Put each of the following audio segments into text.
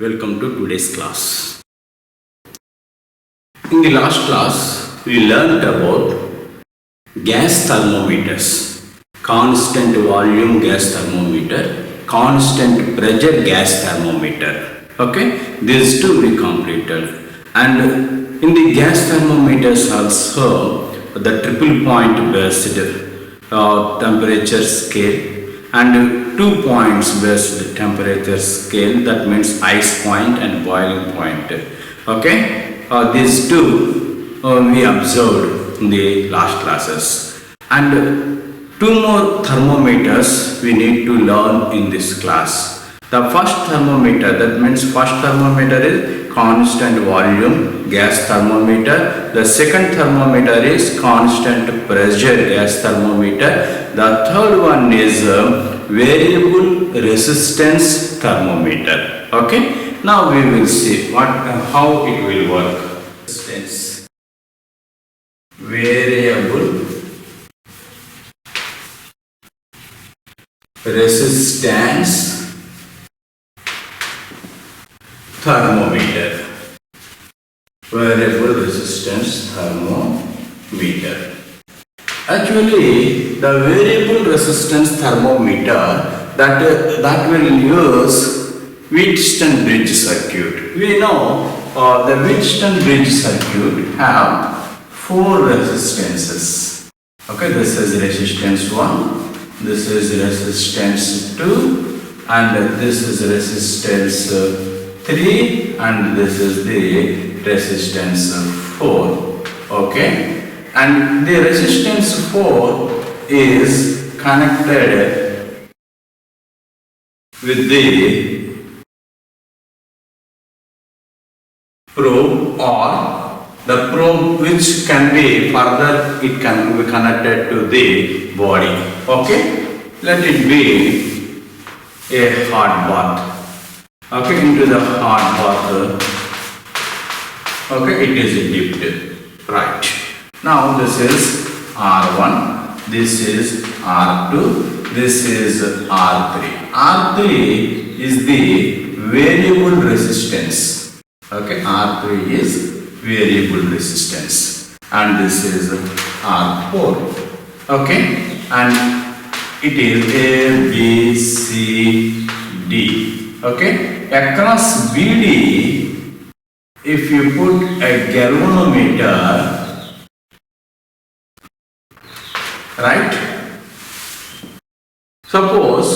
Welcome to today's class. In the last class, we learned about gas thermometers, constant volume gas thermometer, constant pressure gas thermometer. Okay, these two we completed. And in the gas thermometers also, the triple point based temperature scale and 2 points based temperature scale, that means ice point and boiling point. Okay, these two we observed in the last classes, and two more thermometers we need to learn in this class. The first thermometer, that means first thermometer is constant volume gas thermometer. The second thermometer is constant pressure gas thermometer. The third one is variable resistance thermometer. Okay, now we will see how it will work. Resistance, variable resistance thermometer, variable resistance thermometer. Actually, the variable resistance thermometer that will use Wheatstone bridge circuit. We know the Wheatstone bridge circuit have four resistances. Okay, this is resistance 1, this is resistance 2, and this is resistance 3, and this is the resistance 4. Okay, and the resistance 4 is connected with the probe, or the probe which can be further, it can be connected to the body. Okay, let it be a hot bath. Okay, into the hot bath, okay, it is dipped. Right, now this is R1, this is R2, this is R3. R3 is the variable resistance. Okay, R3 is variable resistance, and this is R4. Okay, and it is A, B, C, D. Okay, across BD, if you put a galvanometer, right? Suppose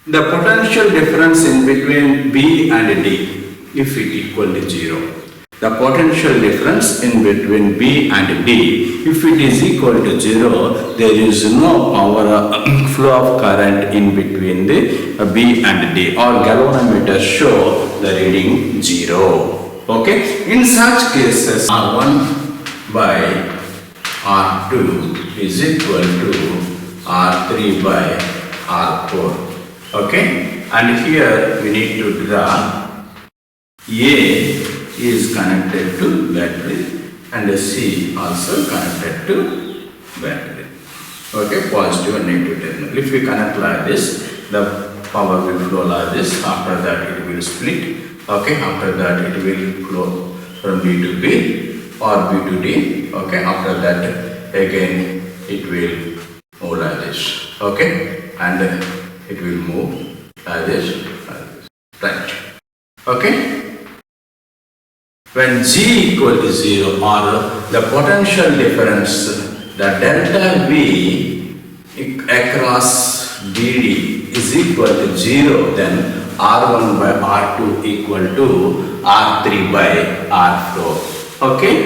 the potential difference in between B and D, if it equal to 0. The potential difference in between B and D, if it is equal to 0, there is no power flow of current in between the B and D, or galvanometer show the reading 0. Okay, in such cases R1 by R2 is equal to R3 by R4. Okay, and here we need to draw A is connected to battery and C also connected to battery. Okay, positive and negative terminal. If we connect like this, the power will flow like this. After that it will split. Okay, after that it will flow from D to B or B to D. Okay, after that again it will move like this. Okay, and it will move like this. Right. Okay. When G equal to 0, or the potential difference, the delta V across BD is equal to 0, then R1 by R2 equal to R3 by R4. Okay,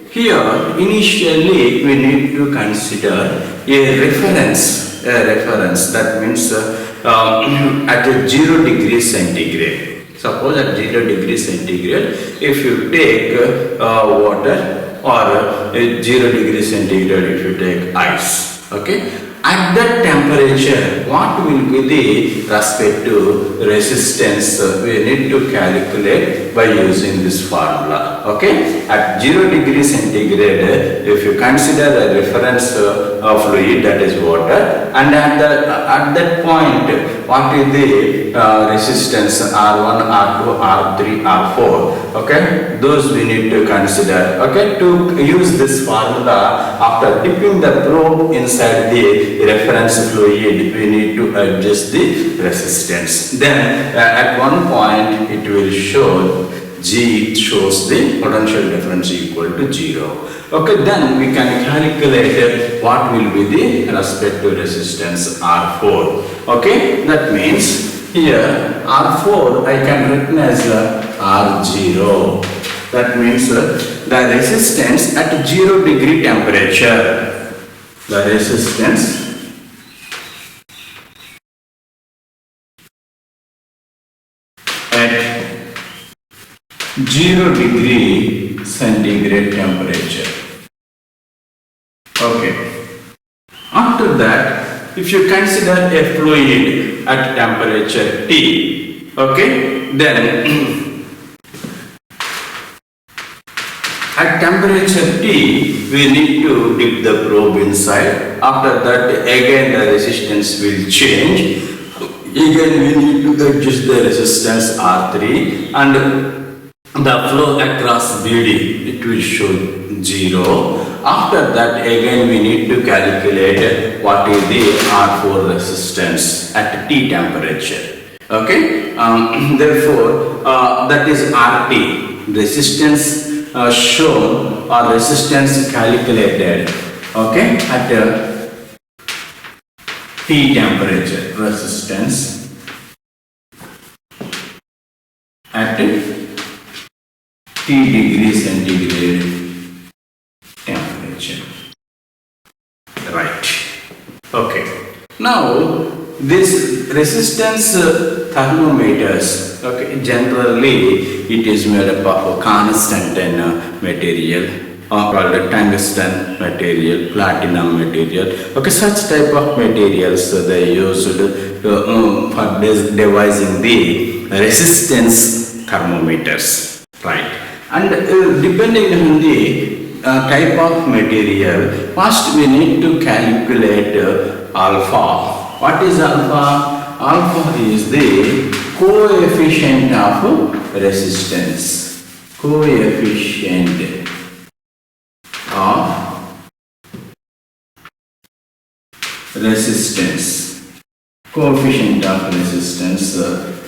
here initially we need to consider a reference, that means at a 0 degree centigrade. Suppose at 0 degree centigrade, if you take water, or 0 degree centigrade if you take ice, okay, at that temperature, what will be the respective resistance? We need to calculate by using this formula. Okay, at 0 degree centigrade, if you consider a reference fluid, that is water, and at that point, what is the resistance R1, R2, R3, R4. Okay, those we need to consider. Okay, to use this formula, after dipping the probe inside the reference fluid, we need to adjust the resistance. Then at one point it will show G shows the potential difference equal to 0. Okay, then we can calculate what will be the respective resistance R4. Okay, that means here R4 I can written as R0. That means the resistance at 0 degree temperature. The resistance at 0 degree centigrade temperature. Okay. After that, if you consider a fluid at temperature T, okay, then at temperature T, we need to dip the probe inside. After that, again the resistance will change. Again, we need to adjust the resistance R3 and the flow across BD, it will show 0. After that, again we need to calculate what is the R4 resistance at T temperature. Okay, therefore that is RT, resistance shown or resistance calculated. Okay, at T temperature, resistance at T degree centigrade temperature. Right. Okay. Now this resistance thermometers, okay, generally it is made up of constant material called tungsten material, platinum material. Okay, such type of materials they used for devising the resistance thermometers. Right. And depending on the type of material, first we need to calculate alpha. What is alpha? Alpha is the coefficient of resistance. Coefficient of resistance. Coefficient of resistance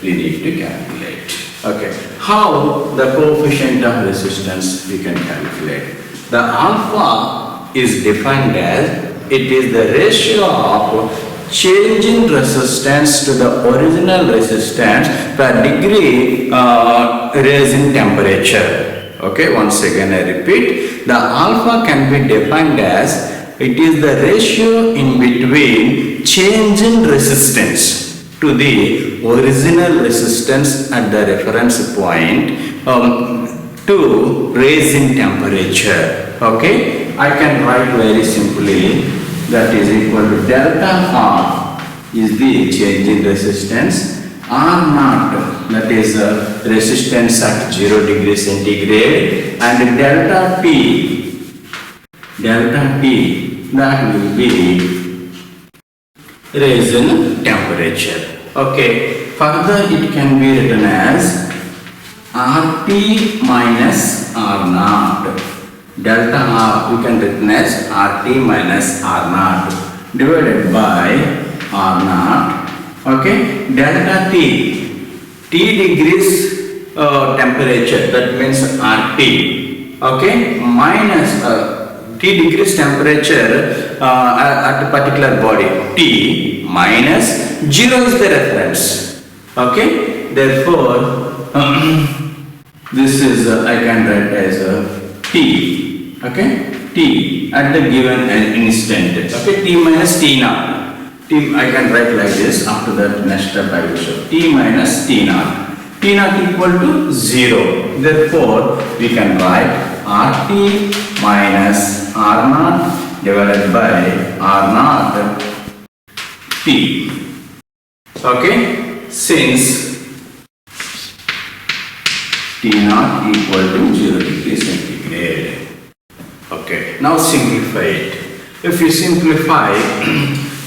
we need to calculate. Okay, how the coefficient of resistance we can calculate? The alpha is defined as it is the ratio of change in resistance to the original resistance per degree raise in temperature. Okay, once again I repeat, the alpha can be defined as it is the ratio in between change in resistance to the original resistance at the reference point to raise in temperature. Okay, I can write very simply that is equal to delta R is the change in resistance, R naught that is resistance at 0 degree centigrade, and delta P that will be raise in temperature. Okay, further it can be written as RT minus R naught. Delta R we can written as RT minus R naught divided by R naught. Okay, delta T degrees temperature, that means RT. Okay, minus T degrees temperature at a particular body, T minus 0 is the reference. Okay, therefore this is I can write as T. Okay, T at the given instant. Okay, T minus T naught. T I can write like this. After that, next step I will show. T minus T naught. T naught equal to 0. Therefore, we can write RT minus R naught divided by R naught T. Okay, since T naught equal to 0 degree centigrade. Okay, now simplify it. If you simplify,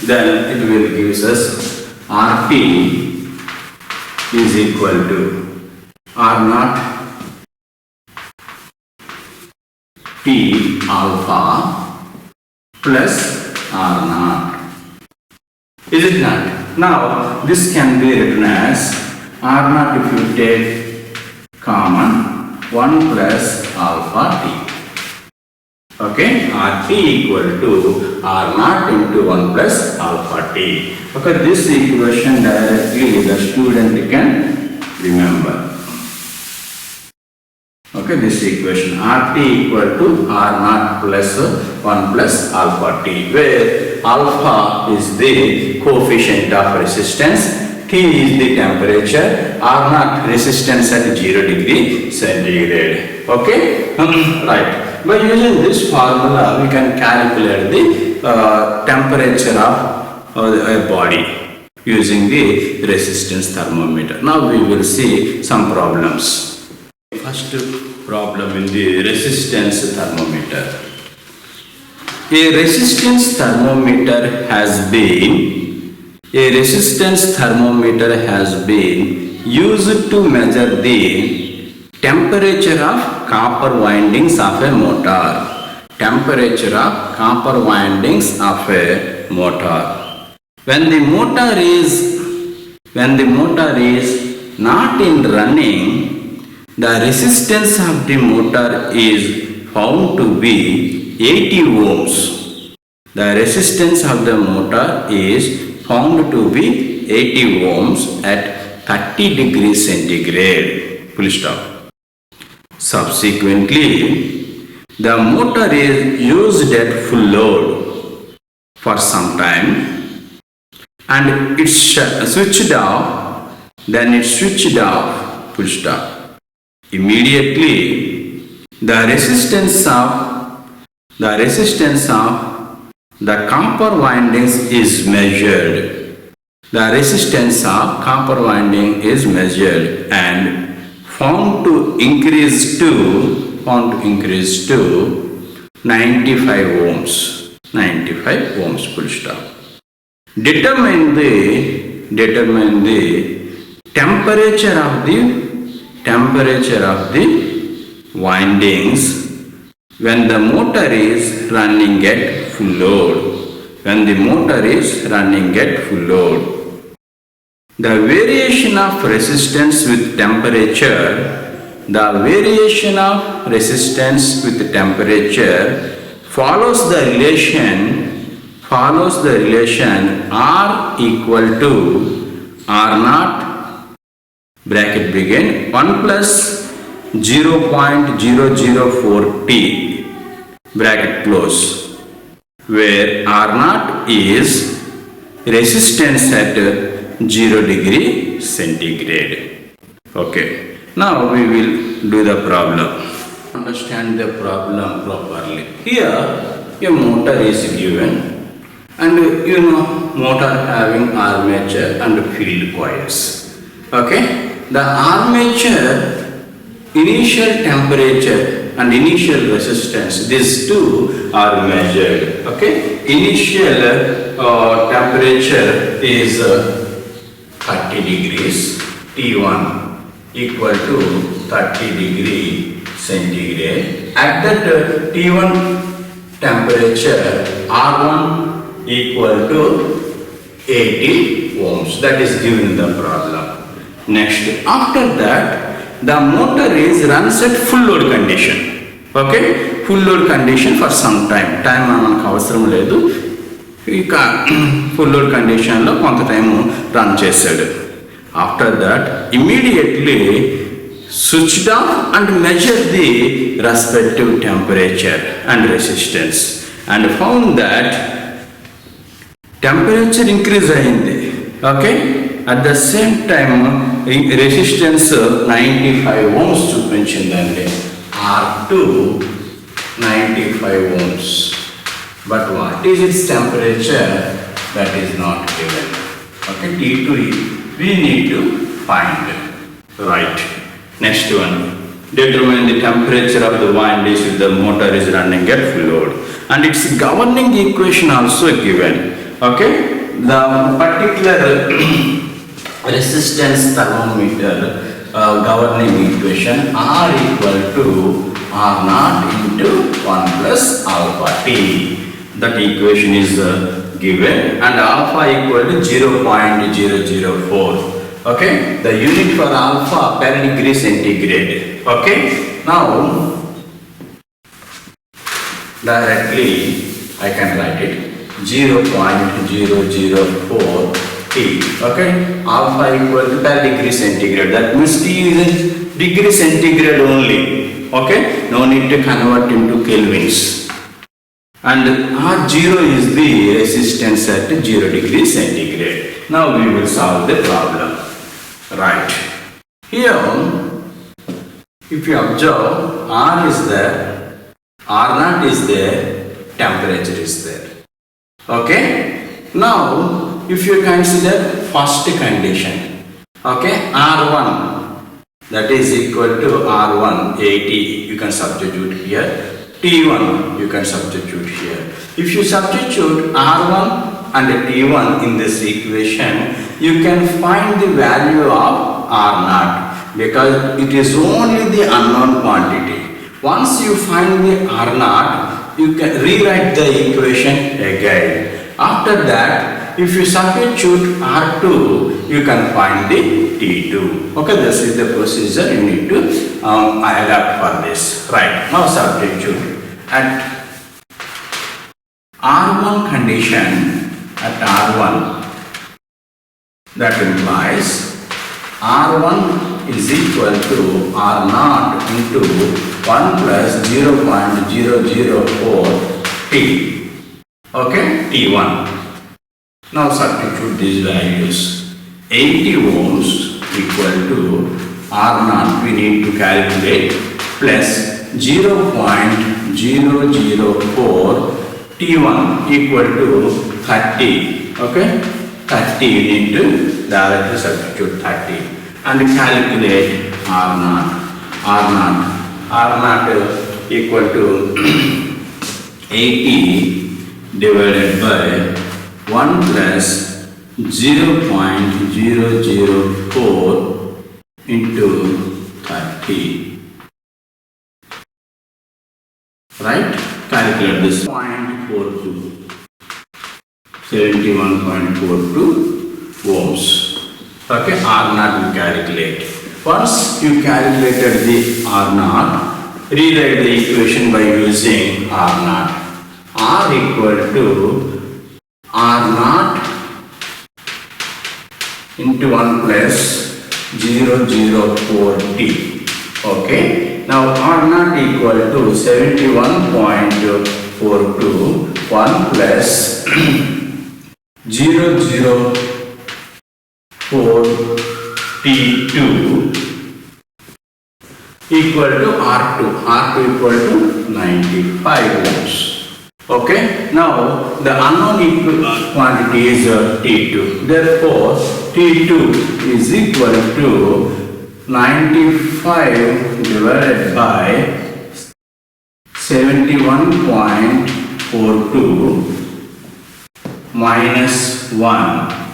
then it will give us RT is equal to R naught P alpha plus R naught. Is it not? Now this can be written as R naught if you take common 1 plus alpha t. Okay, Rt equal to R naught into 1 plus alpha t. Okay, this equation directly the student can remember. Okay, this equation Rt equal to R naught plus 1 plus alpha t, where alpha is the coefficient of resistance, T is the temperature, R naught resistance at 0 degree centigrade. Okay, right. By using this formula, we can calculate the temperature of a body using the resistance thermometer. Now we will see some problems. First problem in the resistance thermometer. A resistance thermometer has been used to measure the temperature of copper windings of a motor. Temperature of copper windings of a motor. When the motor is not in running, the resistance of the motor is found to be 80 ohms. The resistance of the motor is found to be 80 ohms at 30 degrees centigrade. Full stop. Subsequently, the motor is used at full load for some time and it's switched off, then it's switched off, full stop. Immediately, the resistance of the copper windings is measured. The resistance of copper winding is measured and found to increase to 95 ohms. 95 ohms, full stop. Determine the temperature of the windings when the motor is running at full load. When the motor is running at full load. The variation of resistance with temperature follows the relation R equal to R naught bracket begin 1 plus 0.004 T bracket close, where R naught is resistance at 0 degree centigrade. Okay, now we will do the problem. Understand the problem properly. Here a motor is given and motor having armature and field coils. Okay, the armature initial temperature and initial resistance, these two are measured. Okay, initial temperature is 30 degrees, T1 equal to 30 degree centigrade. At that T1 temperature, R1 equal to 80 ohms. That is given in the problem. Next, after that, the motor runs at full load condition. Okay, full load condition for some time. Time మనకు అవసరం లేదు. ఇక full load condition లో కొంత time run చేశాడు. After that, immediately switched off and measured the respective temperature and resistance and found that temperature increase అయింది. Okay, at the same time resistance 95 ohms చూపించిందండి. R2 95 ohms. But what is its temperature? That is not given. Okay, T2 we need to find. Right. Next one. Determine the temperature of the windings if the motor is running at full load. And its governing equation also given. Okay. The particular resistance thermometer governing equation R equal to R naught into 1 plus alpha T. That equation is given, and alpha equal to 0.004. Okay, the unit for alpha per degree centigrade. Okay, now directly I can write it 0.004 T. Okay, alpha equal to per degree centigrade. That means T is in degree centigrade only. Okay, no need to convert into kelvins. And R0 is the resistance at 0 degree centigrade. Now we will solve the problem. Right. Here, if you observe, R is there, R naught is there, temperature is there. Okay. Now, if you consider first condition, okay, R1, that is equal to R1 80, you can substitute here. T1 you can substitute here. If you substitute R1 and T1 in this equation, you can find the value of R0 because it is only the unknown quantity. Once you find the R0, you can rewrite the equation again. After that, if you substitute R2, you can find the T2. Okay, this is the procedure you need to adapt for this. Right, now substitute. At R1 condition, at R1, that implies R1 is equal to R0 into 1 plus 0.004 T. Okay, T1. Now substitute these values. 80 ohms equal to R0 we need to calculate plus 0.004 T1 equal to 30. Okay, 30 you need to directly substitute 30 and calculate R0. R0 equal to 80 divided by 1 plus 0.004 into 30. Right? Calculate this 0.42. 71.42 ohms. Okay, R0 we calculate. Once you calculated the R0, rewrite the equation by using R0. R equal to R0 into 1 plus 0.004T. Okay. Now R0 equal to 71.42 1 plus 0.004T2 equal to R2. R2 equal to 95 ohms. Okay. Now the unknown quantity is T2. Therefore, T2 is equal to 95 divided by 71.42 minus 1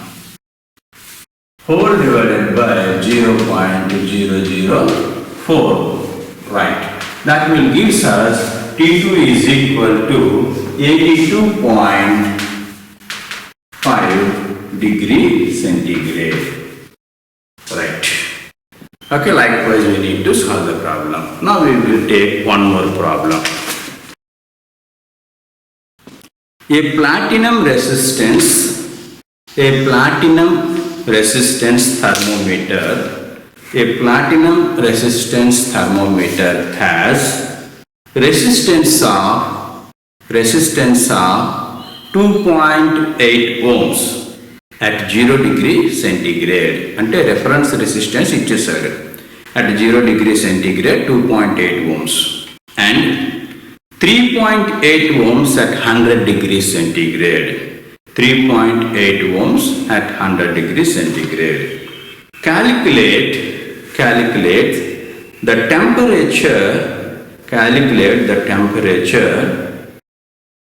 whole divided by 0.004. Right. That will give us T2 is equal to 82.5 degree centigrade. Right. Okay, likewise we need to solve the problem. Now we will take one more problem. A platinum resistance thermometer has resistance of 2.8 ohms at 0 degree centigrade. Ante reference resistance ichesadu at 0 degree centigrade 2.8 ohms and 3.8 ohms at 100 degree centigrade. 3.8 ohms at 100 degree centigrade. Calculate the temperature. Calculate the temperature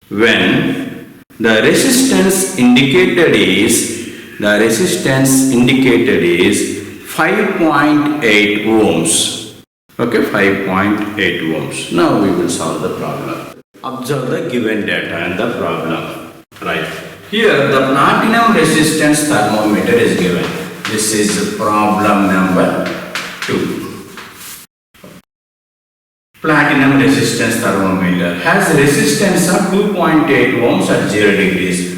when the resistance indicated is The resistance indicated is 5.8 ohms. Okay, 5.8 ohms. Now we will solve the problem. Observe the given data and the problem. Right. Here the platinum resistance thermometer is given. This is problem number 2. Platinum resistance thermometer has resistance of 2.8 ohms at 0 degrees.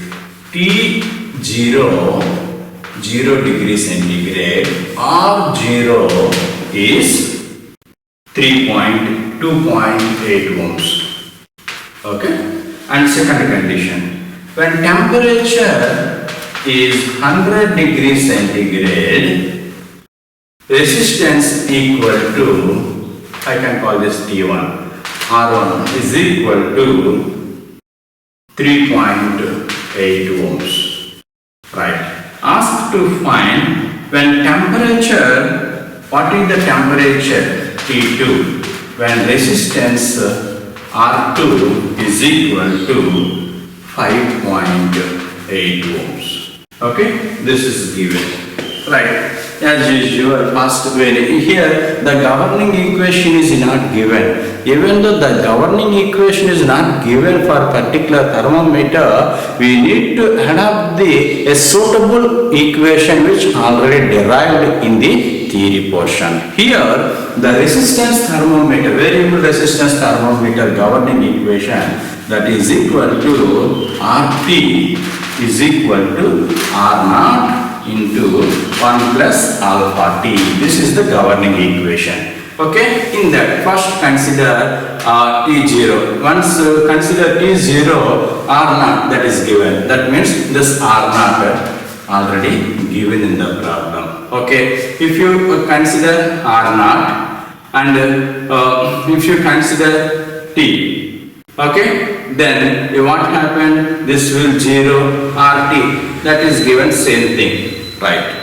T0 0 degrees centigrade or 0 is 2.8 ohms. Okay, and second condition, when temperature is 100 degrees centigrade, resistance equal to, I can call this T1, R1 is equal to 3.8 ohms. Right. Asked to find when temperature, what is the temperature T2 when resistance R2 is equal to 5.8 ohms. Okay, this is given. Right. As usual, first here the governing equation is not given. Even though the governing equation is not given for particular thermometer, we need to adopt a suitable equation which already derived in the theory portion. Here, the resistance thermometer, variable resistance thermometer governing equation, that is equal to RT is equal to R0 into 1 plus alpha T. This is the governing equation. Okay, in that first consider T0. Once consider T0, R0 that is given. That means this R0 already given in the problem. Okay, if you consider R0 and if you consider T, okay, then what happened? This will 0 RT, that is given same thing, right?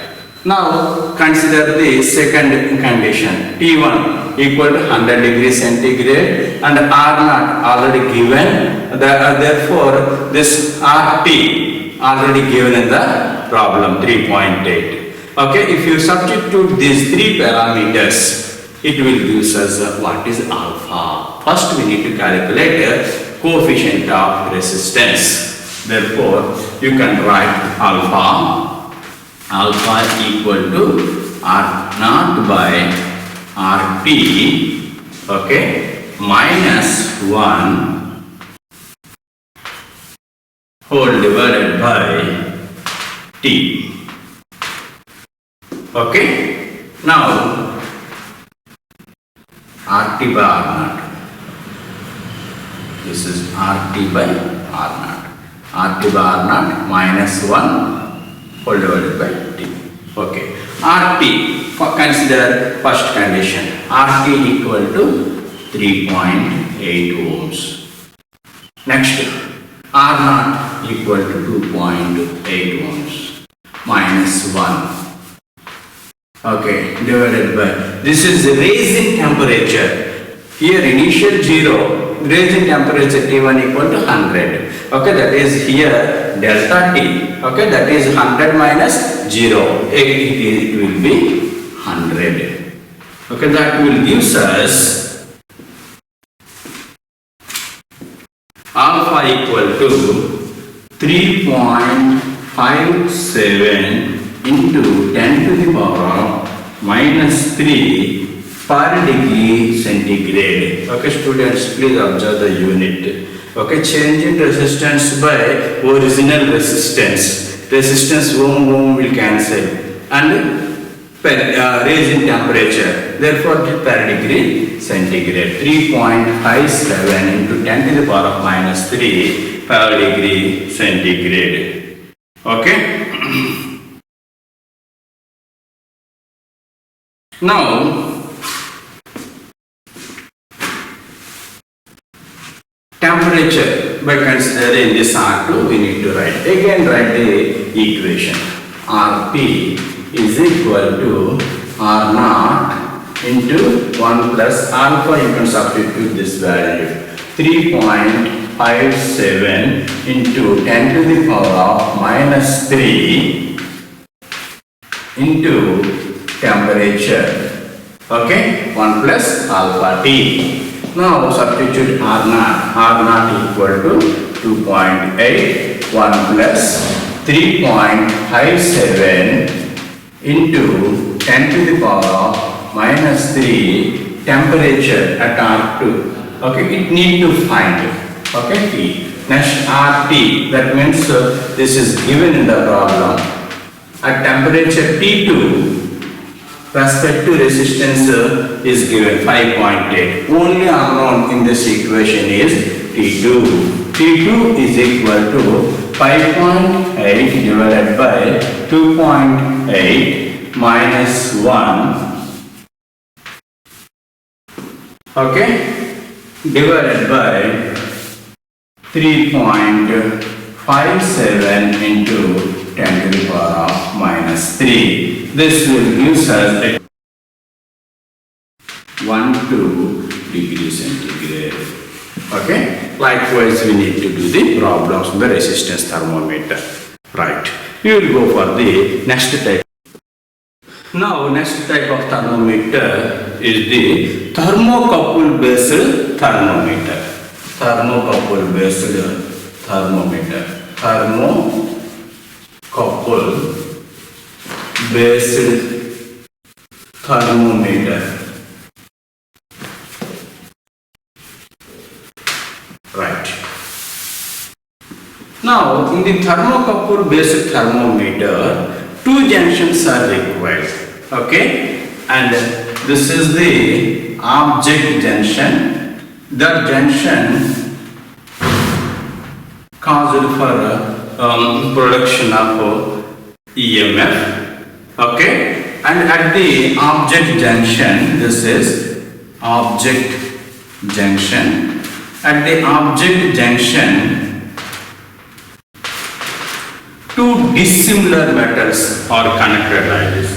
Now consider the second condition, T1 equal to 100 degrees centigrade and R0 already given, therefore this RT already given in the problem 3.8. Okay, if you substitute these three parameters, it will give us what is alpha. First we need to calculate coefficient of resistance. Therefore, you can write alpha equal to R0 by RT, okay, minus 1 whole divided by T. Okay, now RT by R0. This is RT by R0. RT by R0 minus 1 whole divided by T. Okay. RT, consider first condition. RT equal to 3.8 ohms. Next, R0 equal to 2.8 ohms minus 1. Okay, divided by, this is raising temperature. Here initial 0, raising temperature T1 equal to 100. Okay, that is here delta T. Okay, that is 100 minus 0. It will be 100. Okay, that will give us alpha equal to 3.57 into 10 to the power minus 3 per degree centigrade. Okay, students, please observe the unit. Okay, change in resistance by original resistance. Resistance ohm will cancel and raise in temperature. Therefore, per degree centigrade. 3.57 into 10 to the power of minus 3 per degree centigrade. Okay. Now, temperature by considering this R2, we need to write. Again, write the equation. RP is equal to R0 into 1 plus alpha. You can substitute this value. 3.57 into 10 to the power of minus 3 into temperature. Okay, 1 plus alpha T. Now substitute R naught. R naught equal to 2.8, 1 plus 3.57 into 10 to the power minus 3 temperature at R2. Okay, it need to find. Okay, T. Next RT, that means this is given in the problem. At temperature T2, respect to resistance is given 5.8. Only unknown in this equation is T2. T2 is equal to 5.8 divided by 2.8 minus 1. Okay, divided by 3.57 into 10 to the power of minus 3. This will give us 12 degrees centigrade. Okay. Likewise, we need to do the problems on the resistance thermometer. Right. We will go for the next type. Now, next type of thermometer is the thermocouple based thermometer. Thermocouple based thermometer. Thermocouple based thermometer. Right. Now, in the thermocouple based thermometer, two junctions are required. Okay, and this is the object junction. That junction caused for production of EMF. Okay, and at the object junction, this is object junction. At the object junction, two dissimilar metals are connected like this.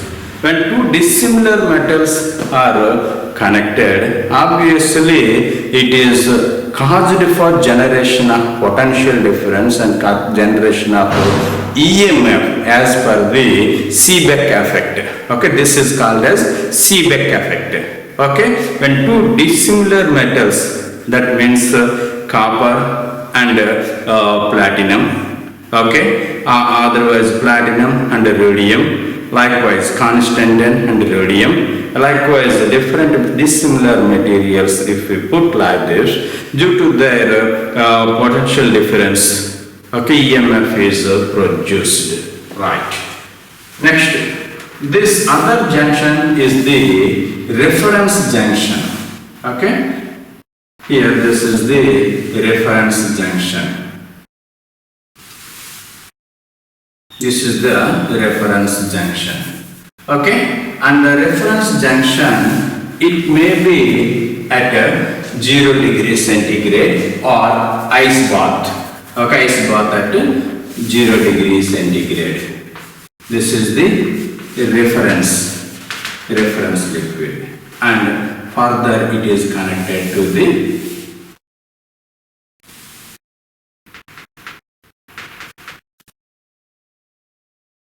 When two dissimilar metals are connected, obviously it is caused for generation of potential difference and generation of EMF as per the Seebeck effect. Okay, this is called as Seebeck effect. Okay, when two dissimilar metals, that means copper and platinum. Okay, otherwise platinum and rhodium, likewise constant and rhodium, likewise different dissimilar materials, if we put like this, due to their potential difference, okay, EMF is produced. Right. Next, this other junction is the reference junction. Okay, here this is the reference junction. This is the reference junction. Okay, and the reference junction, it may be at 0 degree centigrade or ice bath. Okay, ice bath at 0 degree centigrade. This is the reference liquid, and further it is connected to the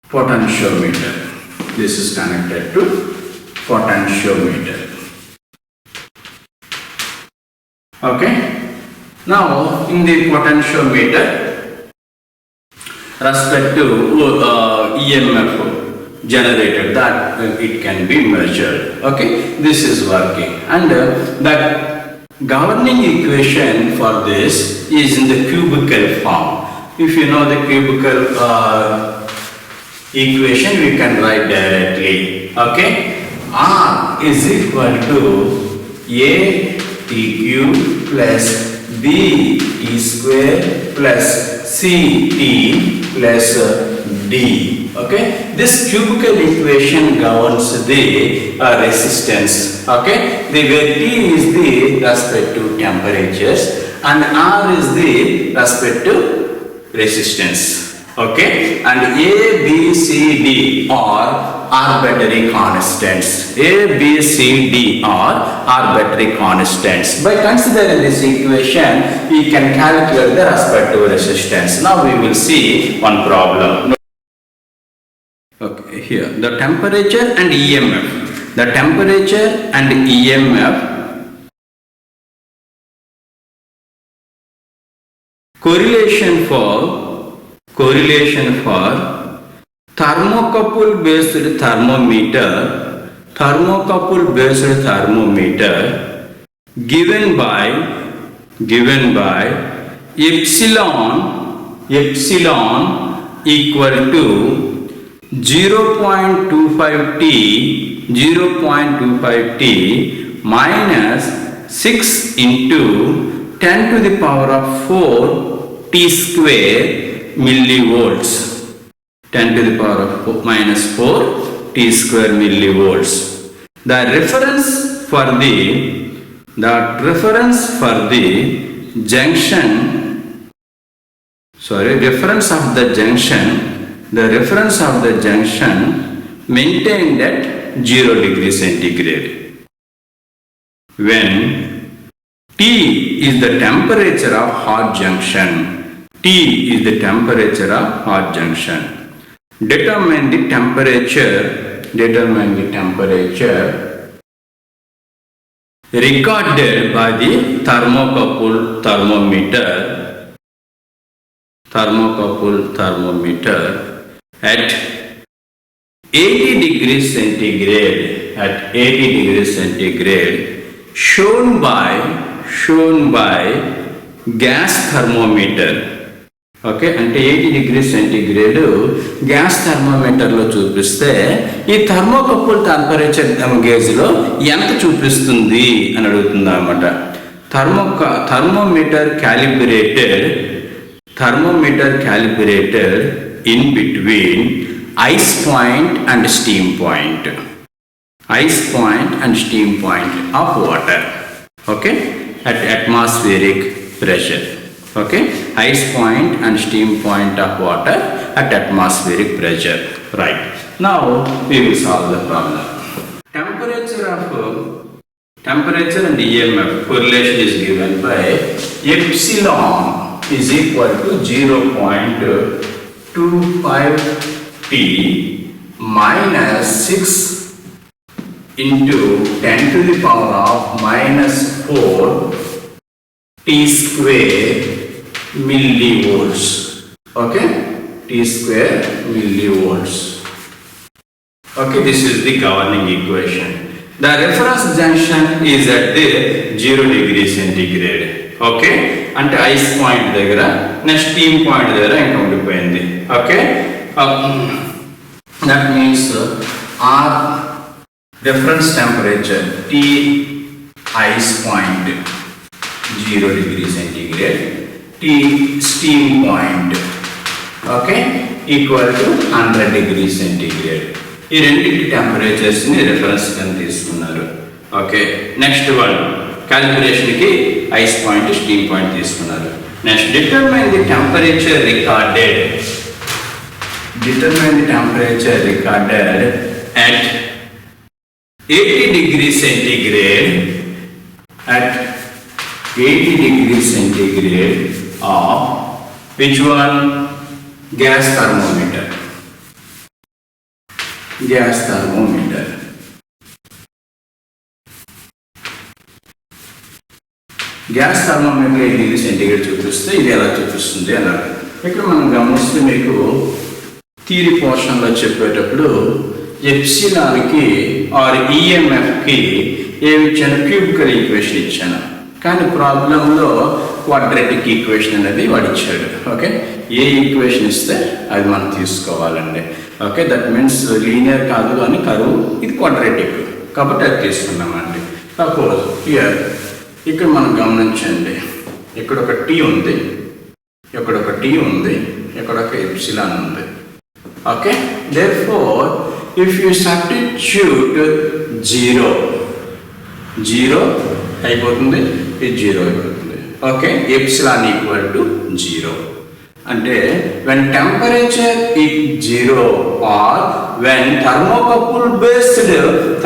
potentiometer. This is connected to potentiometer. Okay. Now, in the potentiometer, respect to EMF generated, that it can be measured. Okay, this is working, and the governing equation for this is in the cubical form. If you know the cubical equation, we can write directly. Okay, R is equal to A T cube plus B T square plus C T plus D. Okay, this cubical equation governs the resistance. Okay, where T is the respect to temperatures and R is the respect to resistance. Okay, and A, B, C, D are arbitrary constants. A, B, C, D are arbitrary constants. By considering this equation, we can calculate the respective resistance. Now we will see one problem. Okay, here the temperature and EMF. The temperature and EMF correlation for thermocouple based thermometer given by epsilon equal to 0.25 T minus 6 into 10 to the power of 4 T square millivolts. 10 to the power of minus 4 T square millivolts. The reference for the junction, the reference of the junction maintained at 0 degree centigrade. When T is the temperature of hot junction, determine the temperature recorded by the thermocouple thermometer at 80 degrees centigrade shown by gas thermometer. Okay, అంటే 80 degree centigrade gas థర్మోమీటర్లో చూపిస్తే ఈ thermocouple temperature గేజ్లో ఎంత చూపిస్తుంది అని అడుగుతుంది అన్నమాట. Thermometer calibrated in between ice point and steam point of water. Okay, at atmospheric pressure. Okay, ice point and steam point of water at atmospheric pressure. Right, now we will solve the problem. Temperature and EMF correlation is given by epsilon is equal to 0.25 T minus 6 into 10 to the power of minus 4 T square millivolts. Okay, T square millivolts. Okay, this is the governing equation. The reference junction is at the 0 degree centigrade. Okay, అంటే ice point దగ్గర next steam point దగ్గర ఇంకా ఉండిపోయింది. Okay, that means our reference temperature T ice point 0 degree centigrade, T steam point, okay, equal to 100 degree centigrade. ఈ రెండింటి temperatures ని reference కింద తీసుకున్నారు. ఓకే, నెక్స్ట్ వన్ క్యాలిబ్రేషన్ కి ఐస్ పాయింట్ స్టీమ్ పాయింట్ తీసుకున్నారు. Next determine the temperature recorded at 80 degree centigrade of which one? Gas thermometer. Gas thermometer degree centigrade చూపిస్తే ఇది ఎలా చూపిస్తుంది అన్నారు. ఇక్కడ మనం గమనిస్తే మీకు థియరీ పోర్షన్లో చెప్పేటప్పుడు ఎప్సిలాన్కి ఆర్ ఈఎంఎఫ్కి ఏమి ఇచ్చాను? క్యూబికల్ ఈక్వేషన్ ఇచ్చాను. కానీ ప్రాబ్లంలో క్వాడ్రాటిక్ ఈక్వేషన్ అనేది వాడు ఇచ్చాడు. ఓకే, ఏ ఈక్వేషన్ ఇస్తే అది మనం తీసుకోవాలండి. ఓకే, దట్ మీన్స్ లీనియర్ కాదు కానీ కరువు, ఇది క్వాడ్రాటిక్ కాబట్టి అది తీసుకున్నామండి. సపోజ్ ఇక్కడ మనం గమనించండి, ఇక్కడ ఒక టీ ఉంది, ఇక్కడ ఒక టీ ఉంది, ఇక్కడ ఒక ఎప్సిలాన్ ఉంది. Okay, therefore if you substitute 0 అయిపోతుంది, ఇది 0 అయిపోతుంది. ఓకే, ఎప్సిలాన్ ఈక్వల్ టు 0 అంటే when temperature is 0 or when thermocouple based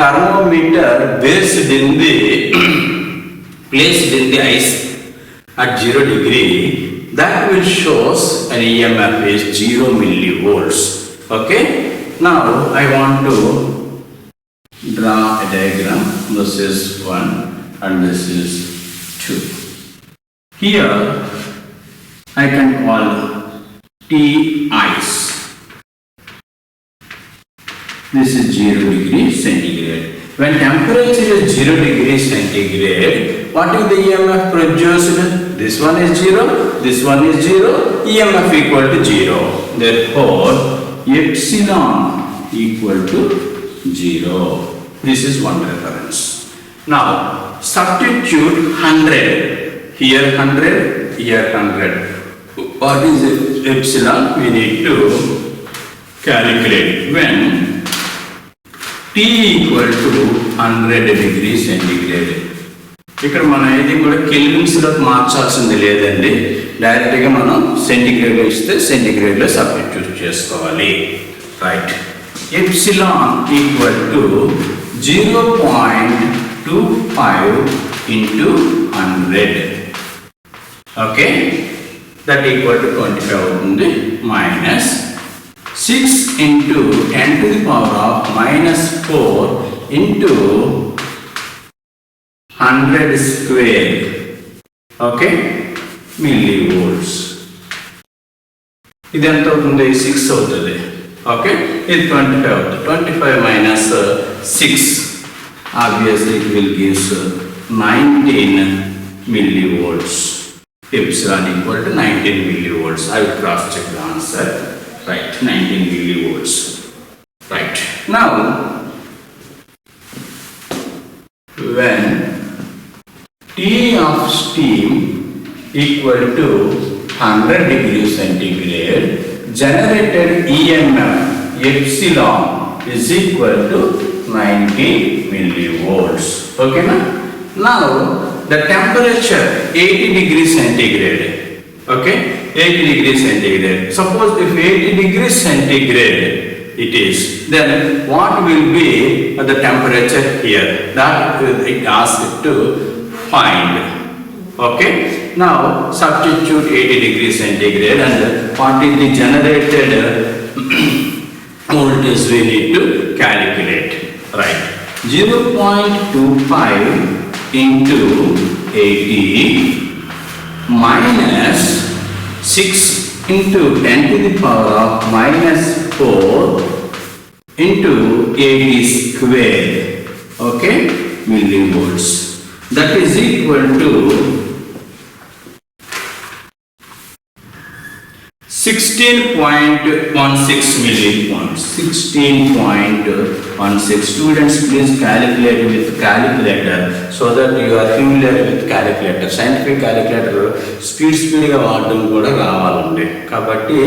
thermometer based in the placed in the ice at 0 degree, that will shows an EMF is 0 millivolts. Okay, Now I want to draw a diagram. This is 1 and this is 2. Here I can call T ice. This is 0 degree centigrade. When temperature is 0 degree centigrade, what is the EMF produced? This one is 0, this one is 0, EMF equal to 0. Therefore, epsilon equal to 0. This is one reference. Now, substitute 100. Here 100, here 100. What is epsilon? We need to calculate. When T equal to 100 degree centigrade. ఇక్కడ మనం ఏది కూడా కెల్విన్స్లోకి మార్చాల్సింది లేదండి. డైరెక్ట్గా మనం centigrade ఇస్తే సెంటిగ్రేడ్లో substitute చేసుకోవాలి. Right. Epsilon equal to 0.25 into 100. Okay, that equal to 25 అవుతుంది. Minus 6 into 10 to the power of minus 4 into 100 square. Okay, millivolts. ఇది ఎంత అవుతుంది? 6 అవుతుంది. ఓకే, ఇది 25 అవుతుంది. 25 minus 6, obviously it will give 19 millivolts. Epsilon equal to 19 millivolts. I will cross check the answer. Right, 19 millivolts. Right. Now, when T of steam equal to 100 degrees centigrade, generated EMF epsilon is equal to 90 millivolts. Okay, na? Now, the temperature 80 degrees centigrade. Okay, 80 degrees centigrade. Suppose if 80 degrees centigrade it is, then what will be the temperature here? That it asks to find. Okay, now substitute 80 degrees centigrade and what is the generated voltage we need to calculate. Right, 0.25 into 80 minus 6 into 10 to the power of minus 4 into 80 square. Okay, millivolts. That is equal to 16.16 millivolts. 16.16. Students, please calculate with calculator so that you are familiar with calculator. Scientific calculator speed గా వాడడం కూడా రావాలండి. కాబట్టి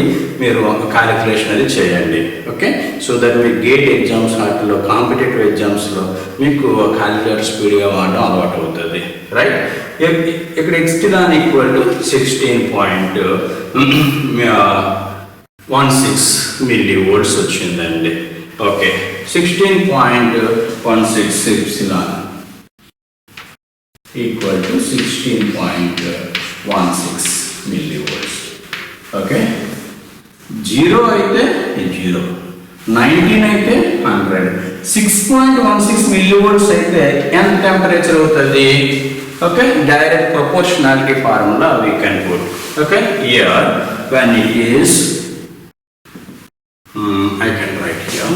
మీరు ఒక calculation అది చేయండి. Okay, so that me gate exams వాటిలో కాంపిటేటివ్ ఎగ్జామ్స్లో మీకు క్యాలిక్యులేటర్ స్పీడ్గా వాడడం అలవాటు అవుతుంది. రైట్, ఇక్కడ ఎప్సిలాన్ ఈక్వల్ టు 16.16 millivolts వచ్చిందండి. Okay, 16.16 epsilon equal to 16.16 millivolts. Okay, 0 అయితే 0, 19 అయితే 100, 6.16 millivolts అయితే ఎంత టెంపరేచర్ అవుతుంది? Okay, direct proportionality formula we can put. Okay, here when it is I can write here,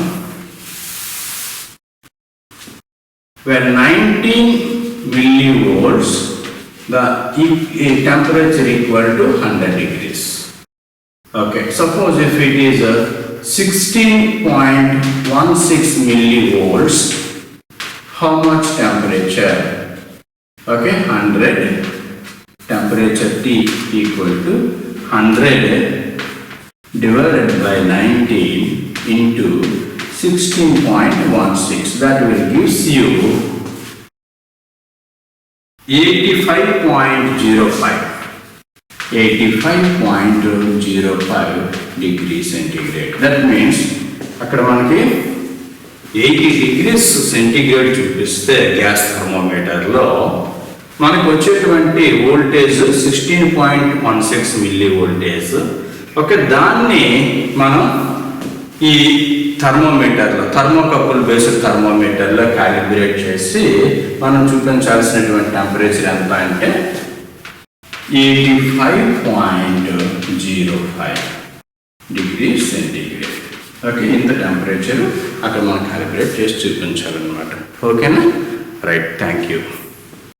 when 19 millivolts the temperature equal to 100 degrees. Okay, suppose if it is 16.16 millivolts, how much temperature? Okay, 100, temperature T equal to 100 divided by 19 into 16.16. That will gives you 85.05. 85.05 degrees centigrade. That means అక్కడ మనకి 80 degrees centigrade చూపిస్తే gas థర్మోమీటర్లో మనకు వచ్చేటువంటి voltage 16.16 milli voltage. Okay, దాన్ని మనం ఈ thermocouple based థర్మోమీటర్లో calibrate చేసి మనం చూపించాల్సినటువంటి టెంపరేచర్ ఎంత అంటే 85.05 డిగ్రీస్ సెంటీగ్రేడ్. ఓకే, ఇంత టెంపరేచర్ అక్కడ మనం క్యాలిబ్రేట్ చేసి చూపించాలన్నమాట. ఓకేనా? Right, thank you.